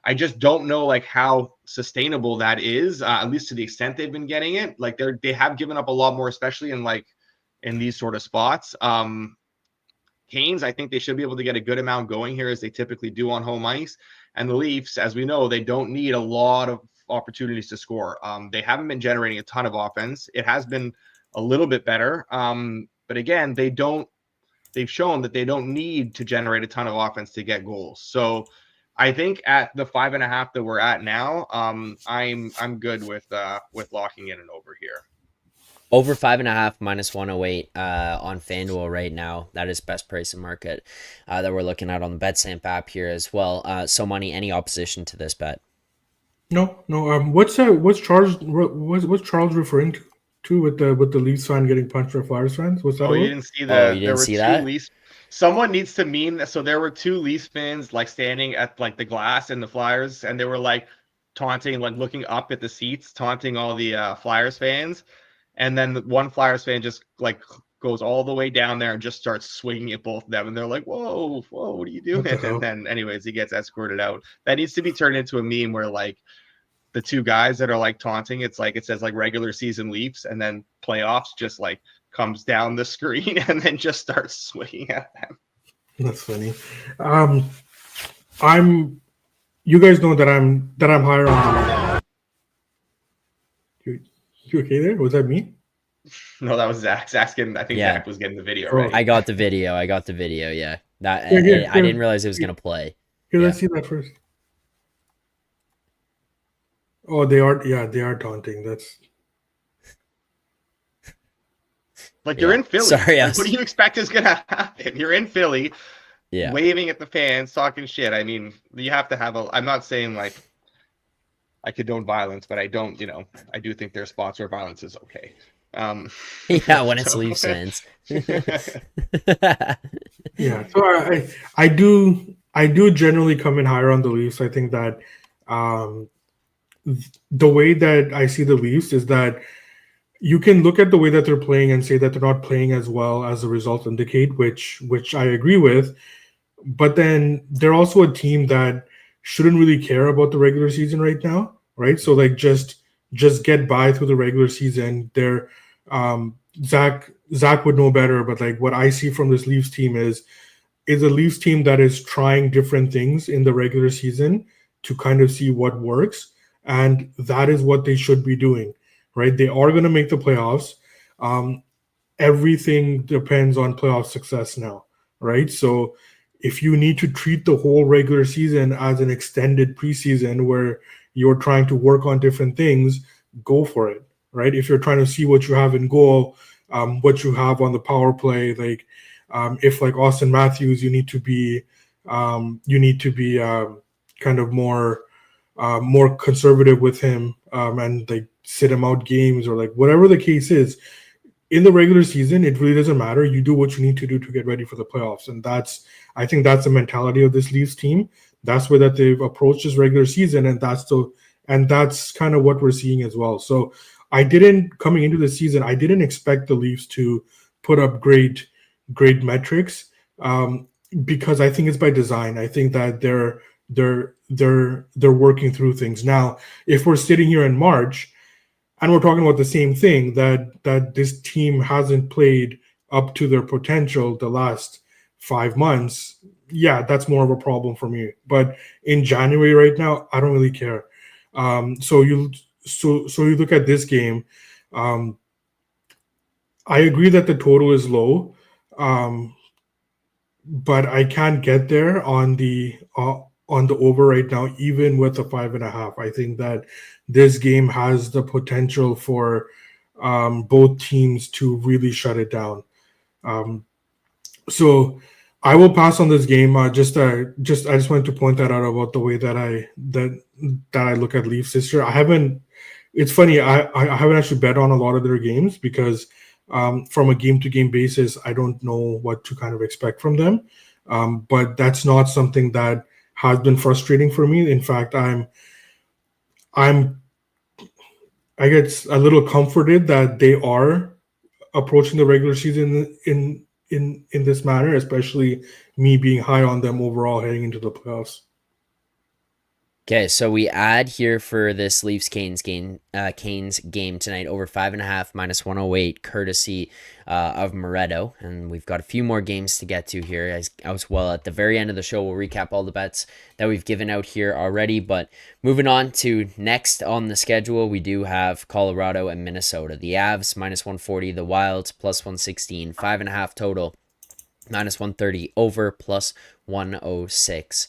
I just don't know like how sustainable that is, at least to the extent they've been getting it. Like they have given up a lot more, especially in these sort of spots. Canes, I think they should be able to get a good amount going here as they typically do on home ice. And the Leafs, as we know, they don't need a lot of opportunities to score. They haven't been generating a ton of offense. It has been a little bit better. But again, they've shown that they don't need to generate a ton of offense to get goals. So I think at the 5.5 that we're at now, I'm good with locking in an over here. Over 5.5 minus 108 on FanDuel right now. That is best price in market that we're looking at on the BetStamp app here as well. So Money, any opposition to this bet? No. What's Charles referring to with the Leafs fan getting punched by Flyers fans? What's that? You didn't see that? Oh, you didn't see that? Leafs. Someone needs to meme that. So there were two Leafs fans like standing at like the glass and the Flyers, and they were like, taunting, like looking up at the seats, taunting all the Flyers fans. And then one Flyers fan just like goes all the way down there and just starts swinging at both of them. And they're like, whoa, what are you doing? And then anyways, he gets escorted out. That needs to be turned into a meme where like the two guys that are like taunting, it's like, it says like regular season Leafs, and then playoffs just like comes down the screen and then just starts swinging at them. That's funny. You guys know that I'm higher on the. You okay there? Was that me? No, that was Zach. Zach was getting the video, right? I got the video. Yeah. That Here, I didn't realize it was gonna play. Here, let's see that first. Oh, they are taunting. That's like you're in Philly. Sorry, like, what do you expect is gonna happen? You're in Philly, waving at the fans, talking shit. I mean, you have to have I'm not saying like I condone violence, but I don't. I do think their spots where violence is okay. When it's Leafs fans. Yeah, so I do generally come in higher on the Leafs. I think that the way that I see the Leafs is that you can look at the way that they're playing and say that they're not playing as well as the results indicate, which I agree with. But then they're also a team that shouldn't really care about the regular season right now, right? So like just get by through the regular season. They're Zach would know better, but like what I see from this Leafs team is a Leafs team that is trying different things in the regular season to kind of see what works. And that is what they should be doing, right? They are going to make the playoffs. Everything depends on playoff success now, right? So if you need to treat the whole regular season as an extended preseason where you're trying to work on different things, go for it, right? If you're trying to see what you have in goal, what you have on the power play, like if like Austin Matthews, you need to be kind of more conservative with him and like sit him out games or like whatever the case is. In the regular season, it really doesn't matter. You do what you need to do to get ready for the playoffs, and I think that's the mentality of this Leafs team. That's where that they've approached this regular season, and that's kind of what we're seeing as well. So coming into the season, I didn't expect the Leafs to put up great metrics because I think it's by design. I think that they're working through things. Now, if we're sitting here in March and we're talking about the same thing, that this team hasn't played up to their potential the last 5 months, yeah, that's more of a problem for me. But in January right now, I don't really care. So you look at this game. I agree that the total is low, but I can't get there on the over right now, even with a 5.5. I think that this game has the potential for both teams to really shut it down. So I will pass on this game. I just wanted to point that out about the way that I look at Leafs this year. It's funny. I haven't actually bet on a lot of their games because from a game to game basis, I don't know what to kind of expect from them. But that's not something that has been frustrating for me. In fact, I get a little comforted that they are approaching the regular season in this manner, especially me being high on them overall heading into the playoffs. Okay, so we add here for this Leafs Canes game tonight over 5.5 -108, courtesy of Moretto, and we've got a few more games to get to here as well. At the very end of the show, we'll recap all the bets that we've given out here already. But moving on to next on the schedule, we do have Colorado and Minnesota. The Avs -140, the Wilds +116, 5.5 total, -130 over, +106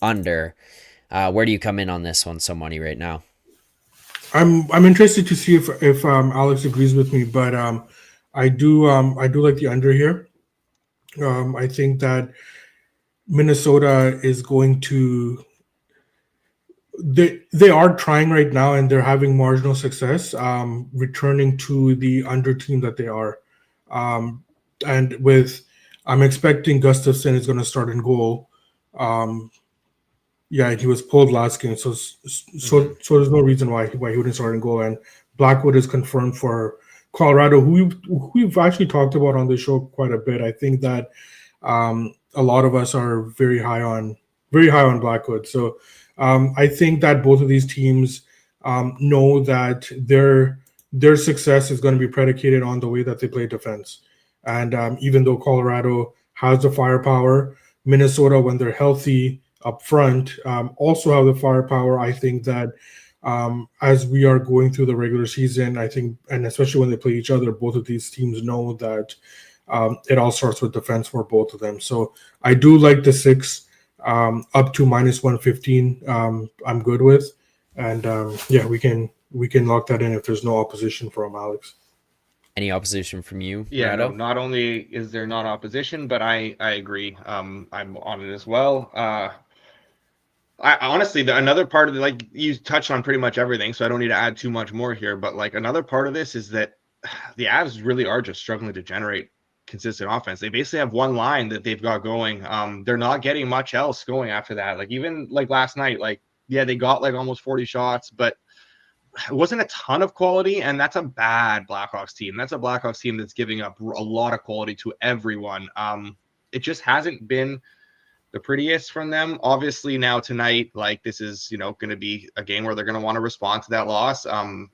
under. Where do you come in on this one, So Money, right now? I'm interested to see if Alex agrees with me, but I do like the under here. I think that Minnesota is going to. They are trying right now, and they're having marginal success, returning to the under team that they are. I'm expecting Gustafsson is going to start in goal. Yeah, he was pulled last game, so there's no reason why he wouldn't start in goal. And Blackwood is confirmed for Colorado, who we've actually talked about on the show quite a bit. I think that a lot of us are very high on Blackwood. So I think that both of these teams know that their success is going to be predicated on the way that they play defense. And even though Colorado has the firepower, Minnesota, when they're healthy up front, also have the firepower. I think that as we are going through the regular season, I think, and especially when they play each other, both of these teams know that it all starts with defense for both of them. So I do like the 6 up to minus 115. I'm good with, and yeah, we can lock that in if there's no opposition from Alex. Any opposition from you, Yeah, no, Moretto? not only is there not opposition, but I agree. I'm on it as well. I honestly, another part of the, like you touched on pretty much everything, so I don't need to add too much more here. But like another part of this is that the Avs really are just struggling to generate consistent offense. They basically have one line that they've got going. They're not getting much else going after that. Like even like last night, like yeah, they got like almost 40 shots, but it wasn't a ton of quality, and that's a bad Blackhawks team. That's a Blackhawks team that's giving up a lot of quality to everyone. It just hasn't been the prettiest from them. Obviously now tonight, like this is, going to be a game where they're going to want to respond to that loss. And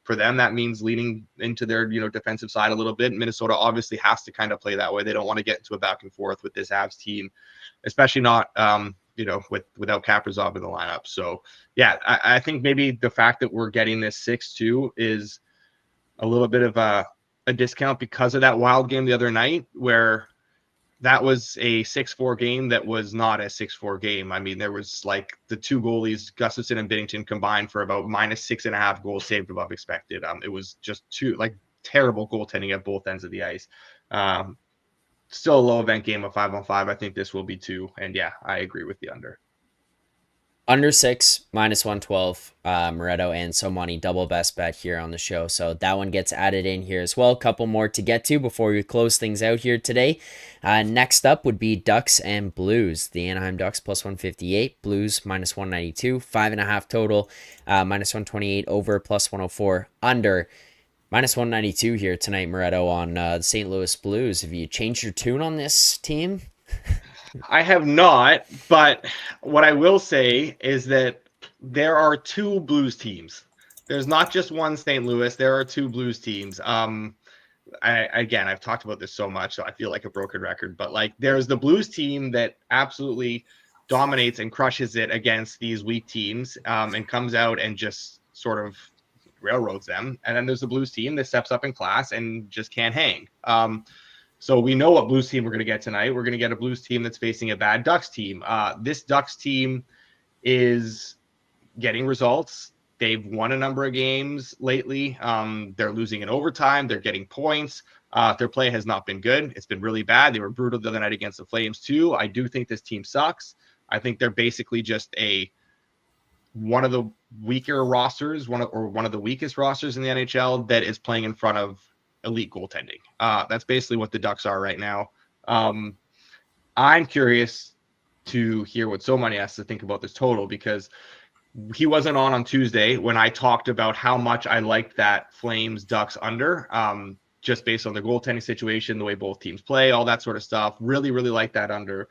for them, that means leaning into their, defensive side a little bit. Minnesota obviously has to kind of play that way. They don't want to get into a back and forth with this Avs team, especially not, without Kaprizov in the lineup. So yeah, I think maybe the fact that we're getting this 6-2 is a little bit of a discount because of that wild game the other night where that was a 6-4 game that was not a 6-4 game. I mean, there was like the two goalies, Gustafsson and Binnington, combined for about minus 6.5 goals saved above expected. It was just terrible goaltending at both ends of the ice. Still a low event game of 5-on-5. I think this will be 2. And yeah, I agree with the under. Under 6, minus 112, Moretto and Somani double best bet here on the show. So that one gets added in here as well. A couple more to get to before we close things out here today. Next up would be Ducks and Blues. The Anaheim Ducks plus 158, Blues minus 192, 5.5 total, minus 128 over, plus 104 under. Minus 192 here tonight, Moretto, on the St. Louis Blues. Have you changed your tune on this team? I have not, but what I will say is that there are 2 Blues teams. There's not just one St. Louis. There are 2 Blues teams. I've talked about this so much, so I feel like a broken record, but like there's the Blues team that absolutely dominates and crushes it against these weak teams, and comes out and just sort of railroads them. And then there's the Blues team that steps up in class and just can't hang. So we know what Blues team we're going to get tonight. We're going to get a Blues team that's facing a bad Ducks team. This Ducks team is getting results. They've won a number of games lately. They're losing in overtime. They're getting points. Their play has not been good. It's been really bad. They were brutal the other night against the Flames too. I do think this team sucks. I think they're basically just one of the weaker rosters, one of the weakest rosters in the NHL that is playing in front of elite goaltending. That's basically what the Ducks are right now. I'm curious to hear what Somani has to think about this total, because he wasn't on Tuesday when I talked about how much I liked that Flames Ducks under, just based on the goaltending situation, the way both teams play, all that sort of stuff. Really, really liked that under.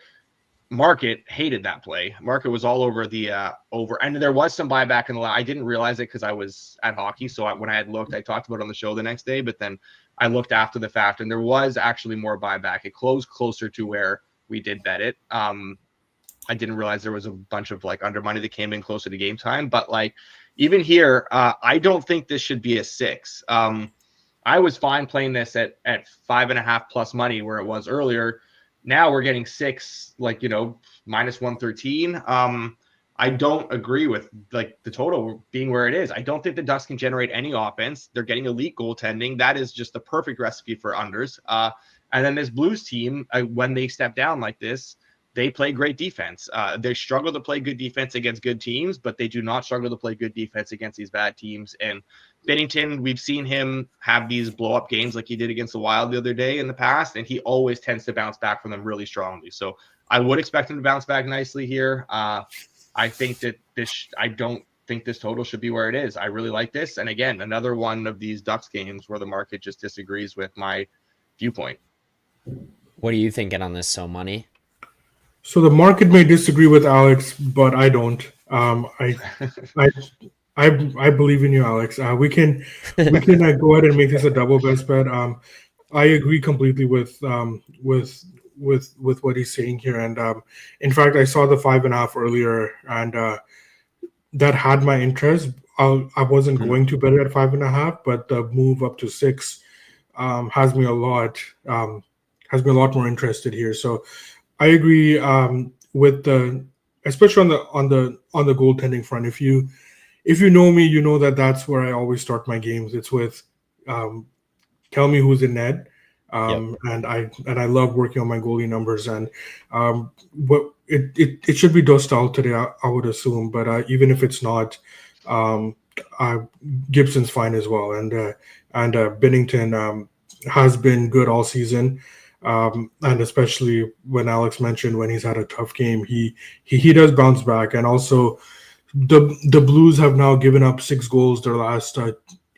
Market hated that play. Market was all over the over, and there was some buyback in the I didn't realize it because I was at hockey. So when I had looked, I talked about it on the show the next day, but then I looked after the fact, and there was actually more buyback. It closed closer to where we did bet it. I didn't realize there was a bunch of like under money that came in closer to game time, but like even here, I don't think this should be a 6. I was fine playing this at 5.5 plus money where it was earlier. Now we're getting 6, minus 113. I don't agree with like the total being where it is. I don't think the Ducks can generate any offense. They're getting elite goaltending. That is just the perfect recipe for unders. And then this Blues team, when they step down like this, they play great defense. They struggle to play good defense against good teams, but they do not struggle to play good defense against these bad teams. And Binnington, we've seen him have these blow-up games like he did against the Wild the other day in the past, and he always tends to bounce back from them really strongly. So I would expect him to bounce back nicely here. I think that I don't think this total should be where it is. I really like this. And again, another one of these Ducks games where the market just disagrees with my viewpoint. What are you thinking on this, So Money? So the market may disagree with Alex, but I don't. I, I believe in you, Alex. We can go ahead and make this a double best bet. I agree completely with what he's saying here, and in fact, I saw the 5.5 earlier, and that had my interest. I wasn't going to bet it at 5.5, but the move up to 6 has me a lot more interested here. So I agree with especially on the goaltending front. If you know me, you know that that's where I always start my games. It's with tell me who's in net, and I love working on my goalie numbers. And what it should be Dostal today, I would assume, but even if it's not, Gibson's fine as well, and Binnington has been good all season. And especially when Alex mentioned when he's had a tough game, he does bounce back. And also the Blues have now given up 6 goals their last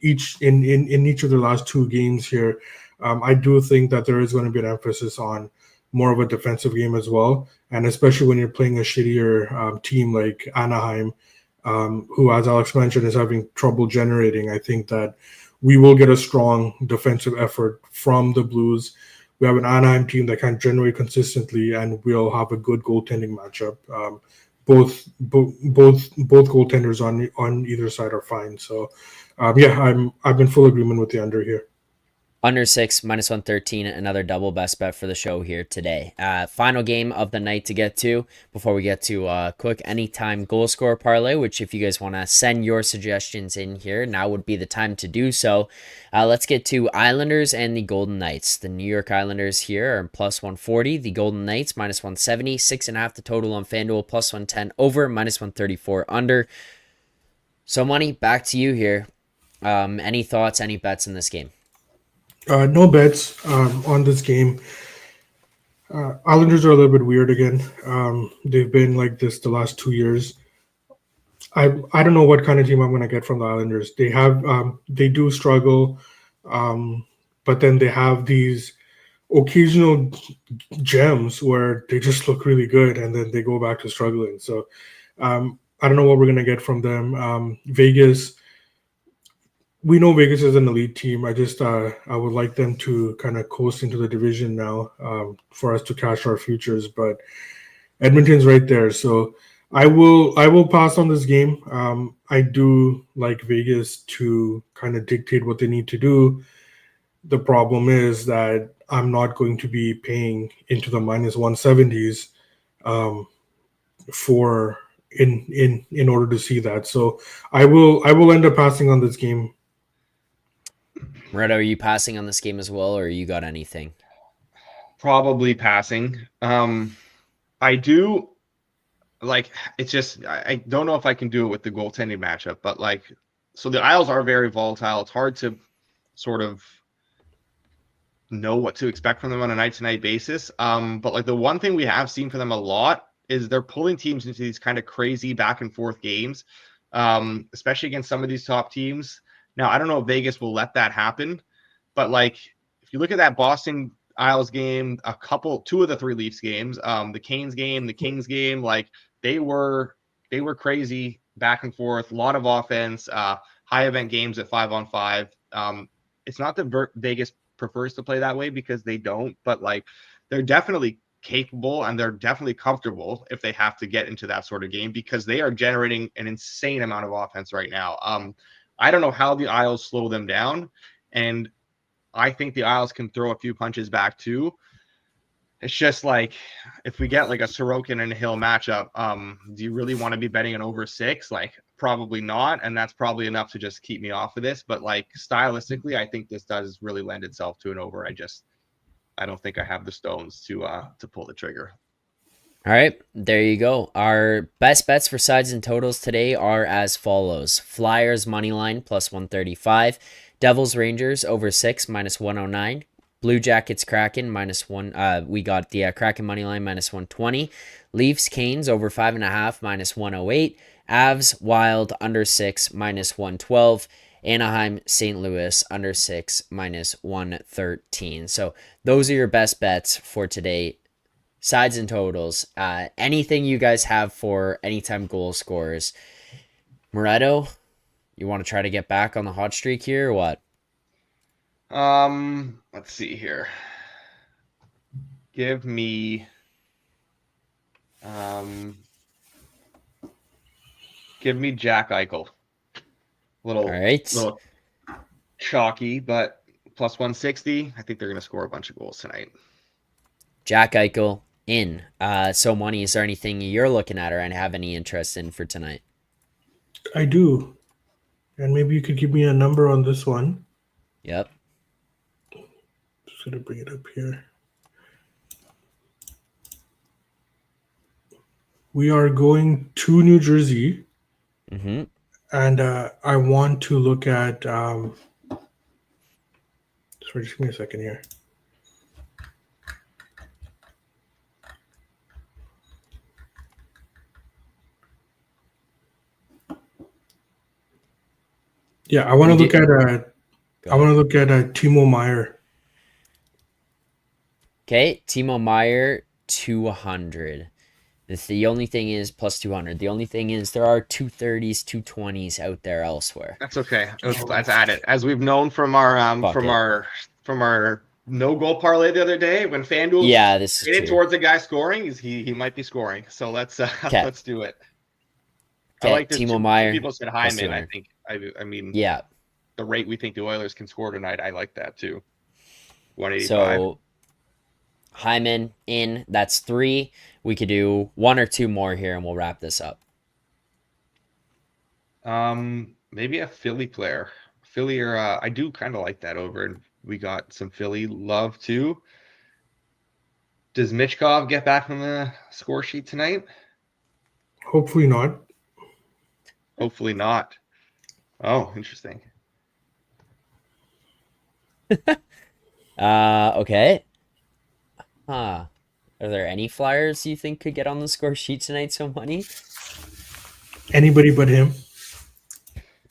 each of their last 2 games here. I do think that there is going to be an emphasis on more of a defensive game as well, and especially when you're playing a shittier team like Anaheim, who, as Alex mentioned, is having trouble generating. I think that we will get a strong defensive effort from the Blues. We have an Anaheim team that can generate consistently, and we'll have a good goaltending matchup. Both goaltenders on either side are fine. So, I'm in full agreement with the under here. Under 6, -113, another double best bet for the show here today. Final game of the night to get to before we get to quick anytime goal scorer parlay, which if you guys want to send your suggestions in here, now would be the time to do so. Let's get to Islanders and the Golden Knights. The New York Islanders here are +140. The Golden Knights -170. 6.5 the total on FanDuel, +110 over, -134 under. So Money, back to you here. Any thoughts, any bets in this game? No bets on this game. Islanders are a little bit weird again. They've been like this the last 2 years. I don't know what kind of team I'm going to get from the Islanders. They do struggle, but then they have these occasional gems where they just look really good, and then they go back to struggling. So I don't know what we're going to get from them. Vegas. We know Vegas is an elite team. I would like them to kind of coast into the division now for us to cash our futures. But Edmonton's right there, so I will pass on this game. I do like Vegas to kind of dictate what they need to do. The problem is that I'm not going to be paying into the -170s for in order to see that. So I will end up passing on this game. Moretto, are you passing on this game as well, or you got anything? Probably passing. I do like, it's just, I don't know if I can do it with the goaltending matchup, but like, so the Isles are very volatile. It's hard to sort of know what to expect from them on a night-to-night basis. But like the one thing we have seen for them a lot is they're pulling teams into these kind of crazy back and forth games, especially against some of these top teams. Now, I don't know if Vegas will let that happen, but like if you look at that Boston Isles game, two of the 3 Leafs games, the Canes game, the Kings game, like they were crazy back and forth, a lot of offense, high event games at 5-on-5. It's not that Vegas prefers to play that way because they don't, but like they're definitely capable and they're definitely comfortable if they have to get into that sort of game because they are generating an insane amount of offense right now. I don't know how the Isles slow them down, and I think the Isles can throw a few punches back too. It's just like if we get like a Sorokin and a Hill matchup, do you really want to be betting an over 6? Like probably not, and that's probably enough to just keep me off of this. But like stylistically, I think this does really lend itself to an over. I don't think I have the stones to pull the trigger. All right, there you go. Our best bets for sides and totals today are as follows. Flyers money line +135. Devils Rangers over 6 -109. Blue Jackets Kraken -1. We got the Kraken money line -120. Leafs Canes over 5.5 -108. Avs Wild under 6 -112. Anaheim St. Louis under 6 -113. So those are your best bets for today. Sides and totals. Anything you guys have for anytime goal scorers? Moretto, you want to try to get back on the hot streak here or what? Let's see here. Give me Jack Eichel. All right. Little chalky, but +160. I think they're gonna score a bunch of goals tonight. Jack Eichel in. So money, is there anything you're looking at or have any interest in for tonight? I do. And maybe you could give me a number on this one. Yep. Just gonna bring it up here. We are going to New Jersey, Mm-hmm. and I want to look at. Sorry, just give me a second here. Yeah, I want to look at. I want to look at Timo Meyer. Okay, Timo Meyer 200. The only thing is +200. The only thing is there are 230s, 220s out there elsewhere. That's okay. Let's add it. As we've known from our no goal parlay the other day, when FanDuel this is hit it true. towards a guy scoring, he might be scoring. So let's let's do it. I like this. Timo Meyer. People said Hyman. I think. I mean. Yeah. The rate we think the Oilers can score tonight, I like that too. 185. So Hyman in. That's 3. We could do 1 or 2 more here, and we'll wrap this up. Maybe a Philly player. Philly, or I do kind of like that over, and we got some Philly love too. Does Michkov get back on the score sheet tonight? Hopefully not. Hopefully not. Oh, interesting. Okay. Are there any Flyers you think could get on the score sheet tonight? So money? Anybody but him.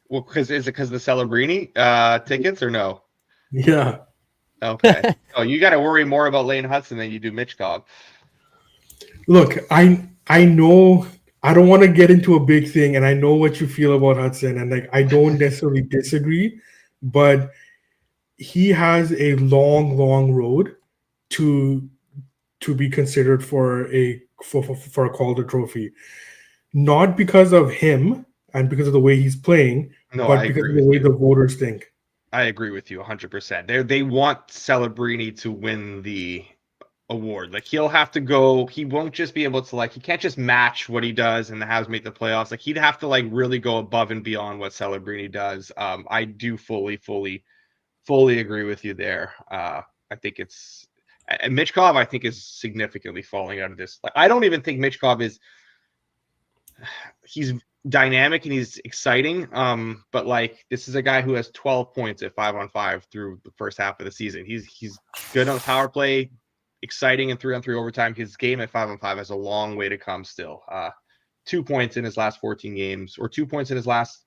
Well, is it because the Celebrini tickets or no? Yeah. Okay. Oh, you got to worry more about Lane Hudson than you do Michkov. Look, I know I don't want to get into a big thing, and I know what you feel about Hudson, and like I don't necessarily disagree, but he has a long road to be considered for a Calder Trophy, not because of him and because of the way he's playing, but because of the way the voters think. I agree with you 100%. They want Celebrini to win the award. Like he'll have to go. He won't just be able to he can't just match what he does and the Habs make the playoffs. Like he'd have to really go above and beyond what Celebrini does. I do fully agree with you there. I think and Michkov, I think, is significantly falling out of this. I don't even think Michkov he's dynamic and he's exciting. But this is a guy who has 12 points at 5-on-5 through the first half of the season. He's good on the power play, exciting in 3-on-3 overtime. His game at 5-on-5 has a long way to come still. 2 points in his last 14 games, or 2 points in his last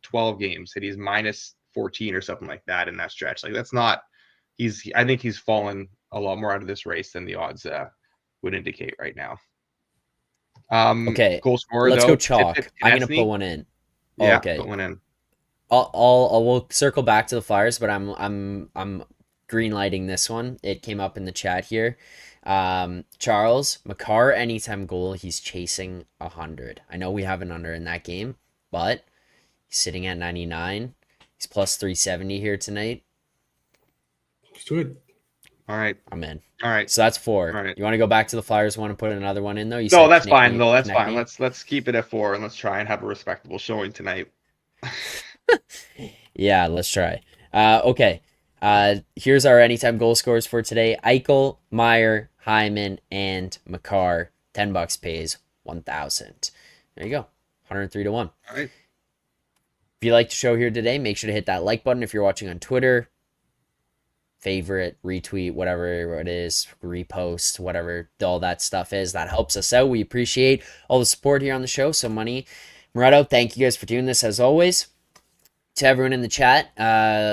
12 games, and he's -14 or something like that in that stretch. That's not. I think he's fallen a lot more out of this race than the odds would indicate right now. Okay, goal scorer. Let's though, go chalk. I'm gonna put one in. Yeah, okay. Put one in. We'll circle back to the Flyers, but I'm green lighting this one. It came up in the chat here. Charles Makar anytime goal. He's chasing 100. I know we have an under in that game, but he's sitting at 99. He's +370 here tonight. Let's do it. All right. I'm in. All right. So that's 4. All right. You want to go back to the Flyers? Want to put another one in though? No, that's fine. No, that's fine. Let's keep it at 4 and let's try and have a respectable showing tonight. Yeah, let's try. Okay. Here's our anytime goal scorers for today: Eichel, Meyer, Hyman, and Makar. $10 pays 1,000. There you go. 103 to 1. All right. If you liked the show here today, make sure to hit that like button if you're watching on Twitter, favorite, retweet, whatever it is, repost, whatever all that stuff is. That helps us out. We appreciate all the support here on the show. So Money, Moretto, thank you guys for doing this as always. To everyone in the chat,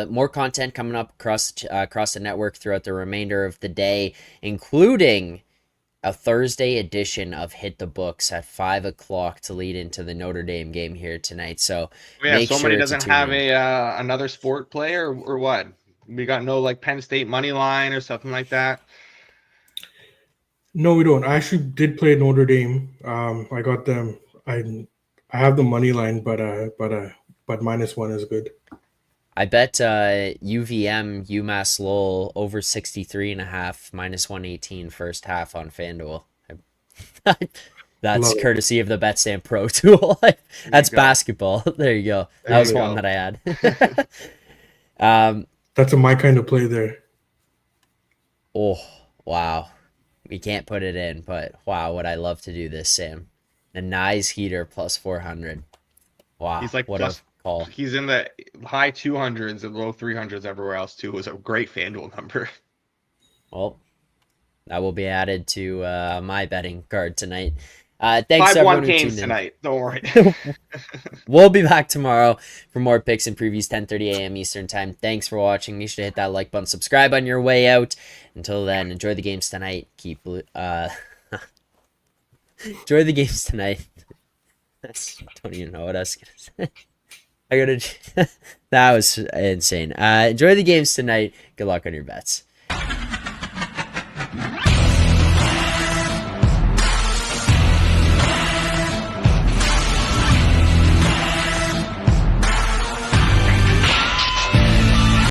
more content coming up across the network throughout the remainder of the day, including a Thursday edition of Hit the Books at 5 o'clock to lead into the Notre Dame game here tonight. So Yeah, make so sure many to doesn't tune have in. another sport player or what? We got no like Penn State money line or something like that. No, we don't. I actually did play Notre Dame. I got them. I have the money line, but -1 is good. I bet UVM UMass Lowell over 63.5 -118 first half on FanDuel. That's Love it. courtesy of the BetStamp Pro tool. That's go. basketball. There you go. There That was you one go. that I had. That's my kind of play there. Oh, wow. We can't put it in, but wow, would I love to do this, Sam. A nice heater plus 400. Wow, He's like what plus. a call. He's in the high 200s and low 300s everywhere else too. It was a great FanDuel number. Well, that will be added to my betting card tonight. Thanks 5-1 to everyone who Canes tuned in. tonight. Don't worry. We'll be back tomorrow for more picks and previews, 10:30 a.m. Eastern time. Thanks for watching. Make sure to hit that like button, subscribe on your way out. Until then, enjoy the games tonight. Enjoy the games tonight. Don't even know what I was gonna say. That was insane. Enjoy the games tonight. Good luck on your bets.